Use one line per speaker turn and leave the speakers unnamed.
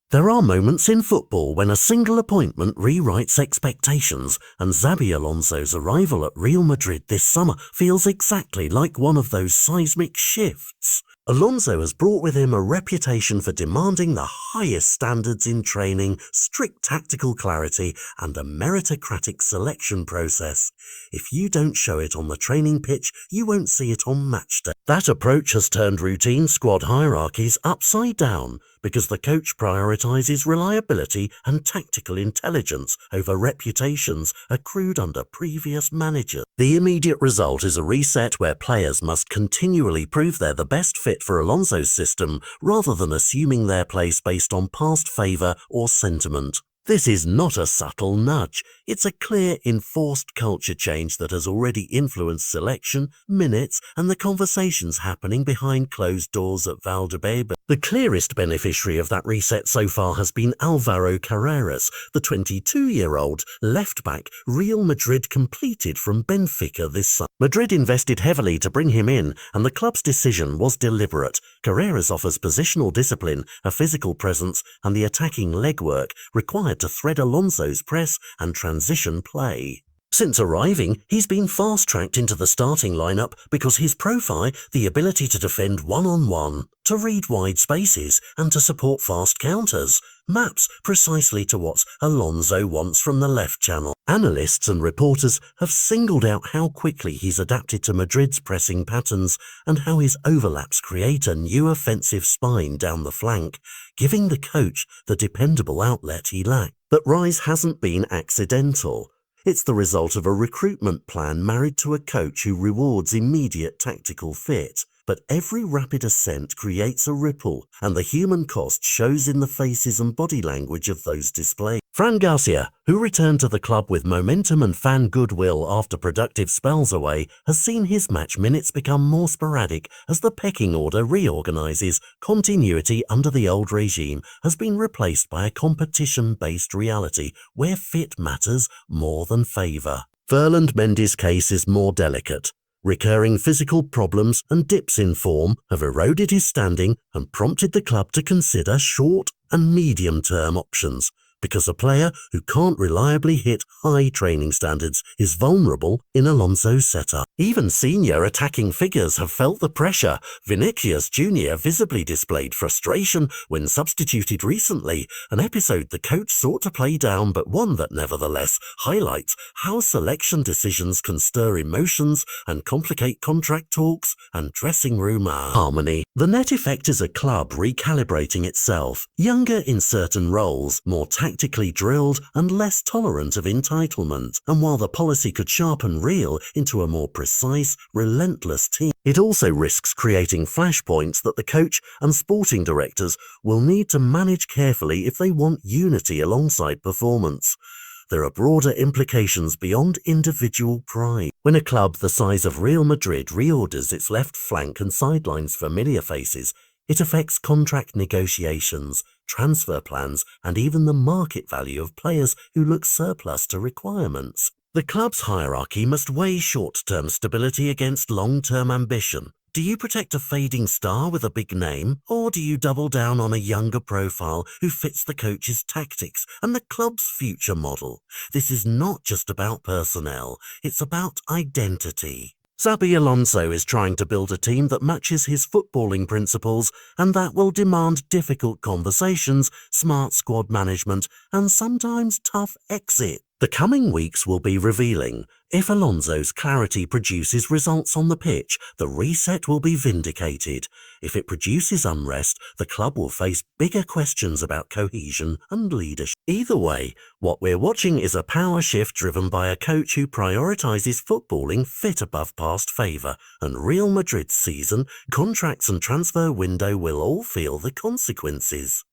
There are moments in football when a single appointment rewrites expectations, and Xabi Alonso's arrival at Real Madrid this summer feels exactly like one of those seismic shifts. Alonso has brought with him a reputation for demanding the highest standards in training, strict tactical clarity, and a meritocratic selection process. If you don't show it on the training pitch, you won't see it on match day. That approach has turned routine squad hierarchies upside down because the coach prioritizes reliability and tactical intelligence over reputations accrued under previous managers. The immediate result is a reset where players must continually prove they're the best fit for Alonso's system rather than assuming their place based on past favour or sentiment. This is not a subtle nudge, it's a clear, enforced culture change that has already influenced selection, minutes, and the conversations happening behind closed doors at Valdebeba. The clearest beneficiary of that reset so far has been Álvaro Carreras, the 22-year-old left-back Real Madrid completed from Benfica this summer. Madrid invested heavily to bring him in, and the club's decision was deliberate. Carreras offers positional discipline, a physical presence, and the attacking legwork required to thread Alonso's press and transition play. Since arriving, he's been fast-tracked into the starting lineup because his profile, the ability to defend one-on-one, to read wide spaces, and to support fast counters, maps precisely to what Alonso wants from the left channel. Analysts and reporters have singled out how quickly he's adapted to Madrid's pressing patterns and how his overlaps create a new offensive spine down the flank, giving the coach the dependable outlet he lacked. That rise hasn't been accidental. It's the result of a recruitment plan married to a coach who rewards immediate tactical fit. But every rapid ascent creates a ripple, and the human cost shows in the faces and body language of those displayed. García, who returned to the club with momentum and fan goodwill after productive spells away, has seen his match minutes become more sporadic as the pecking order reorganizes. Continuity under the old regime has been replaced by a competition-based reality where fit matters more than favour. Mendy's case is more delicate. Recurring physical problems and dips in form have eroded his standing and prompted the club to consider short and medium-term options, because a player who can't reliably hit high training standards is vulnerable in Alonso's setup. Even senior attacking figures have felt the pressure. Vinícius Jr. visibly displayed frustration when substituted recently, an episode the coach sought to play down but one that nevertheless highlights how selection decisions can stir emotions and complicate contract talks and dressing room harmony. The net effect is a club recalibrating itself, younger in certain roles, more tactically drilled and less tolerant of entitlement. And while the policy could sharpen Real into a more precise, relentless team, it also risks creating flashpoints that the coach and sporting directors will need to manage carefully if they want unity alongside performance. There are broader implications beyond individual pride. When a club the size of Real Madrid reorders its left flank and sidelines familiar faces, it affects contract negotiations, transfer plans, and even the market value of players who look surplus to requirements. The club's hierarchy must weigh short-term stability against long-term ambition. Do you protect a fading star with a big name, or do you double down on a younger profile who fits the coach's tactics and the club's future model? This is not just about personnel, it's about identity. Xabi Alonso is trying to build a team that matches his footballing principles, and that will demand difficult conversations, smart squad management, and sometimes tough exit. The coming weeks will be revealing. If Alonso's clarity produces results on the pitch, the reset will be vindicated. If it produces unrest, the club will face bigger questions about cohesion and leadership. Either way, what we're watching is a power shift driven by a coach who prioritizes footballing fit above past favour, and Real Madrid's season, contracts and transfer window will all feel the consequences.